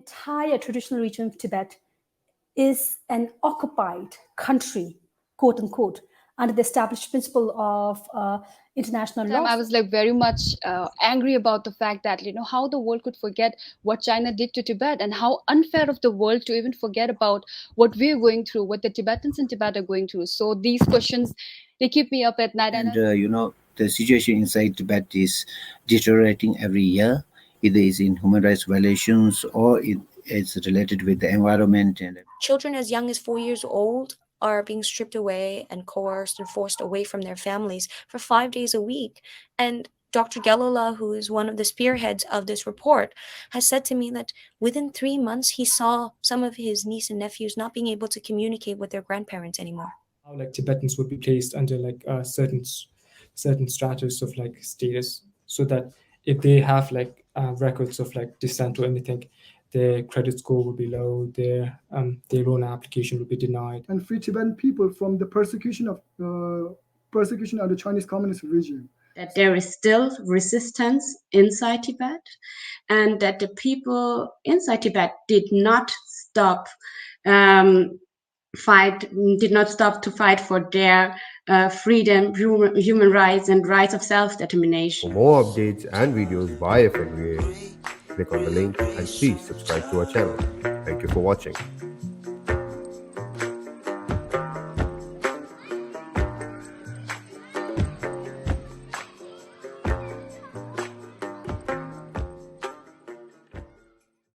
entire traditional region of Tibet is an occupied country, quote unquote, under the established principle of international law. I was like very much angry about the fact that, you know, how the world could forget what China did to Tibet, and how unfair of the world to even forget about what we're going through, what the Tibetans in Tibet are going through. So these questions, they keep me up at night. And the situation inside Tibet is deteriorating every year. Either is in human rights violations, or it's related with the environment. And children as young as 4 years old are being stripped away and coerced and forced away from their families for 5 days a week. And Dr. Gelala, who is one of the spearheads of this report, has said to me that within 3 months, he saw some of his niece and nephews not being able to communicate with their grandparents anymore. How like Tibetans would be placed under like a certain status of like status, so that if they have like records of like dissent or anything, their credit score will be low, their loan application will be denied. And free Tibetan people from the persecution of the Chinese Communist regime. That there is still resistance inside Tibet, and that the people inside Tibet did not stop to fight for their freedom, human rights, and rights of self-determination. For more updates and videos by FNVA, click on the link and please subscribe to our channel. Thank you for watching.